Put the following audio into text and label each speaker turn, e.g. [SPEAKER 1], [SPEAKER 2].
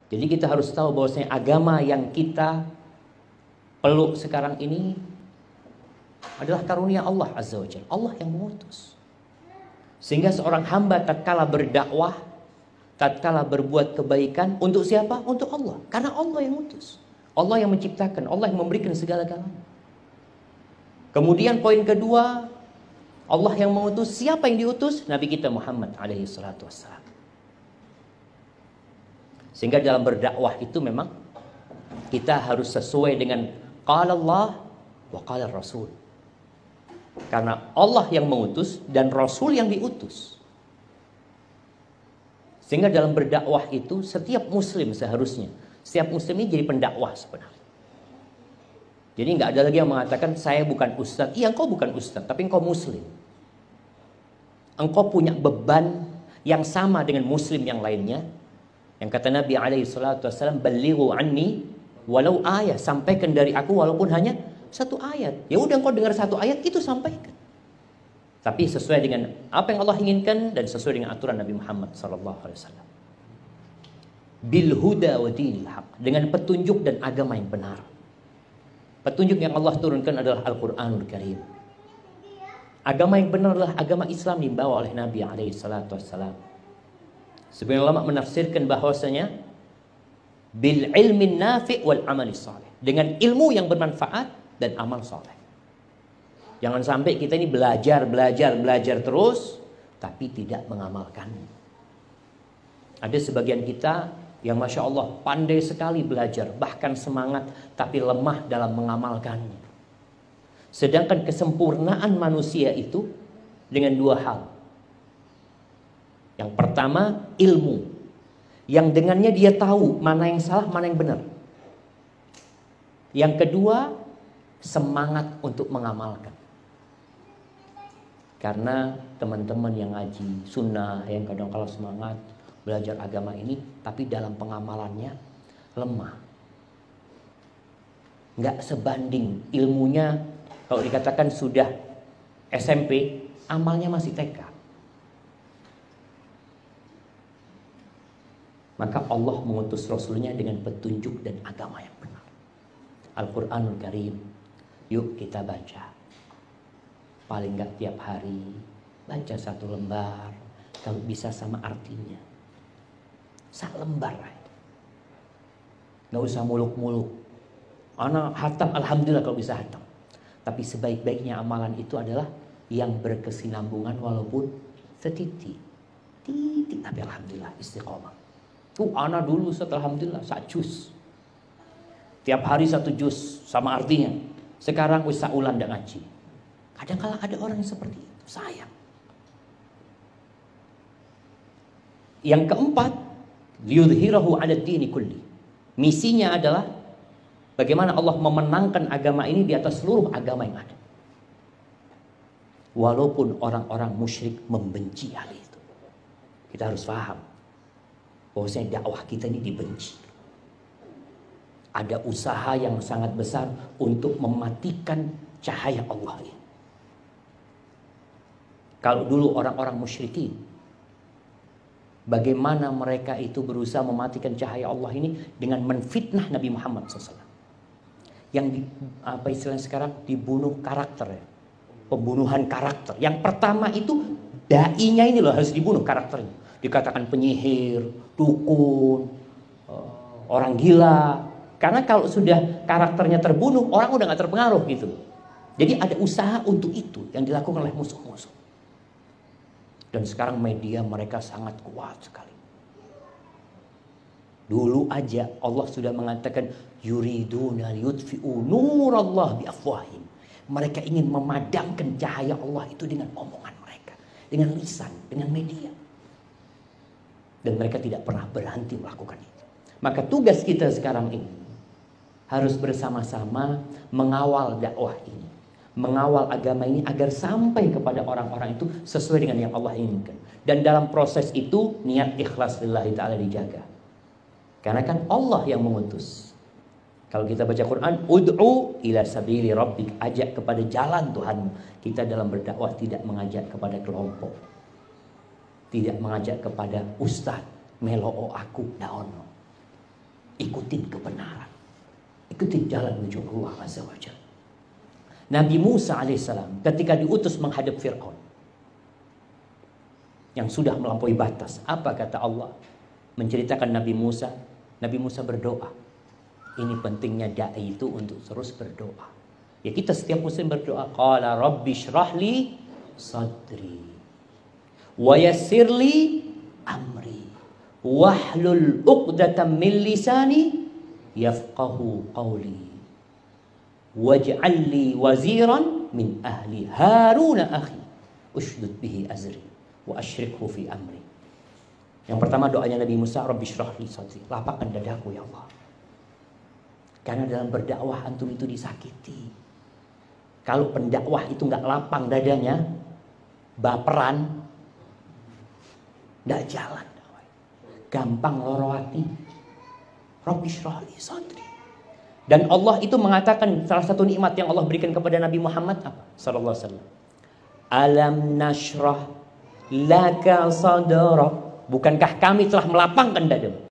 [SPEAKER 1] Jadi kita harus tahu bahwasanya agama yang kita peluk sekarang ini adalah karunia Allah Azza wa Jalla. Allah yang mengutus. Sehingga seorang hamba tatkala berdakwah, tatkala berbuat kebaikan, untuk siapa? Untuk Allah. Karena Allah yang mengutus. Allah yang menciptakan, Allah yang memberikan segala-galanya. Kemudian poin kedua, Allah yang mengutus. Siapa yang diutus? Nabi kita Muhammad alaihi salatu wassalam. Sehingga dalam berdakwah itu memang kita harus sesuai dengan qala Allah wa qala Rasul. Karena Allah yang mengutus dan Rasul yang diutus. Sehingga dalam berdakwah itu setiap muslim seharusnya, setiap muslim ini jadi pendakwah sebenarnya. Jadi nggak ada lagi yang mengatakan saya bukan ustadz. Iya, engkau bukan ustadz, tapi engkau muslim. Engkau punya beban yang sama dengan muslim yang lainnya. Yang kata Nabi alaihi salatu wasallam, "Ballighu anni walau ayat." Sampaikan dari aku walaupun hanya satu ayat. Ya udah, engkau dengar satu ayat itu sampaikan. Tapi sesuai dengan apa yang Allah inginkan dan sesuai dengan aturan Nabi Muhammad sallallahu alaihi wasallam. Bil huda wa dinil haq, dengan petunjuk dan agama yang benar. Petunjuk yang Allah turunkan adalah Al-Qur'anul Karim. Agama yang benar adalah agama Islam yang dibawa oleh Nabi alaihi salatu wasallam. Sebagian ulama menafsirkan bahwasanya bil ilmin nafi' wal amali saleh, dengan ilmu yang bermanfaat dan amal saleh. Jangan sampai kita ini belajar terus tapi tidak mengamalkan. Ada sebagian kita yang Masya Allah pandai sekali belajar, bahkan semangat, tapi lemah dalam mengamalkannya. Sedangkan kesempurnaan manusia itu dengan dua hal. Yang pertama, ilmu, yang dengannya dia tahu mana yang salah, mana yang benar. Yang kedua, semangat untuk mengamalkan. Karena teman-teman yang ngaji sunnah, yang kadang kala semangat belajar agama ini, tapi dalam pengamalannya lemah. Nggak sebanding ilmunya. Kalau dikatakan sudah SMP, amalnya masih TK. Maka Allah mengutus Rasulnya dengan petunjuk dan agama yang benar. Al-Quranul Karim. Yuk kita baca. Paling nggak tiap hari baca satu lembar. Kalau bisa sama artinya. Sak lembar aja. Nggak usah muluk-muluk. Anak hatam, alhamdulillah kalau bisa hatam. Tapi sebaik-baiknya amalan itu adalah yang berkesinambungan walaupun setitik. Titik, tapi alhamdulillah istiqomah. Tuh anak dulu setelah alhamdulillah sak juz. Tiap hari satu juz sama artinya. Sekarang wis sak ulan ndak ngaji. Kadang-kala ada orang yang seperti itu, sayang. Yang keempat, liyudhhirahu 'ala ad-dini kulli. Misinya adalah bagaimana Allah memenangkan agama ini di atas seluruh agama yang ada. Walaupun orang-orang musyrik membenci hal itu. Kita harus paham bahwasanya dakwah kita ini dibenci. Ada usaha yang sangat besar untuk mematikan cahaya Allah ini. Kalau dulu orang-orang musyrikin, bagaimana mereka itu berusaha mematikan cahaya Allah ini dengan menfitnah Nabi Muhammad SAW. Yang apa istilahnya sekarang dibunuh karakter ya. Pembunuhan karakter. Yang pertama itu dai-nya ini loh harus dibunuh karakternya. Dikatakan penyihir, dukun, orang gila. Karena kalau sudah karakternya terbunuh, orang udah gak terpengaruh gitu. Jadi ada usaha untuk itu yang dilakukan oleh musuh-musuh. Dan sekarang media mereka sangat kuat sekali. Dulu aja Allah sudah mengatakan yuriduna yudfi'u nurallah biafwahim. Mereka ingin memadamkan cahaya Allah itu dengan omongan mereka, dengan lisan, dengan media. Dan mereka tidak pernah berhenti melakukan itu. Maka tugas kita sekarang ini harus bersama-sama mengawal dakwah ini, mengawal agama ini agar sampai kepada orang-orang itu sesuai dengan yang Allah inginkan. Dan dalam proses itu niat ikhlas lillahi ta'ala dijaga. Karena kan Allah yang mengutus. Kalau kita baca Quran, ud'u ila sabili rabbik, ajak kepada jalan Tuhan. Kita dalam berdakwah tidak mengajak kepada kelompok, tidak mengajak kepada ustaz, meloo aku, daono. ikutin kebenaran, ikutin jalan menuju Allah Azza wa Jalla. Nabi Musa alaihissalam ketika diutus menghadap Fir'aun yang sudah melampaui batas, apa kata Allah? Menceritakan Nabi Musa berdoa. Ini pentingnya dai itu untuk terus berdoa. Ya, kita setiap muslim berdoa, qala rabbi shrahli sadri wa yassirli amri wahlul 'uqdatam min lisani yafqahu qawli waj'alli waziran min ahli Harun akhi ushdud bihi azri wa asyrikhu fi amri. Yang pertama doanya Nabi Musa, rabbi shrahli sadri, lapangkan dadaku ya Allah. Karena dalam berdakwah antum itu disakiti. Kalau pendakwah itu nggak lapang dadanya, baperan, nggak jalan, gampang loro hati. Rabbi shrahli sadri. Dan Allah itu mengatakan salah satu nikmat yang Allah berikan kepada Nabi Muhammad apa? Sallallahu alaihi wasallam. Alam nashrah laka sadrak. Bukankah kami telah melapangkan dadamu?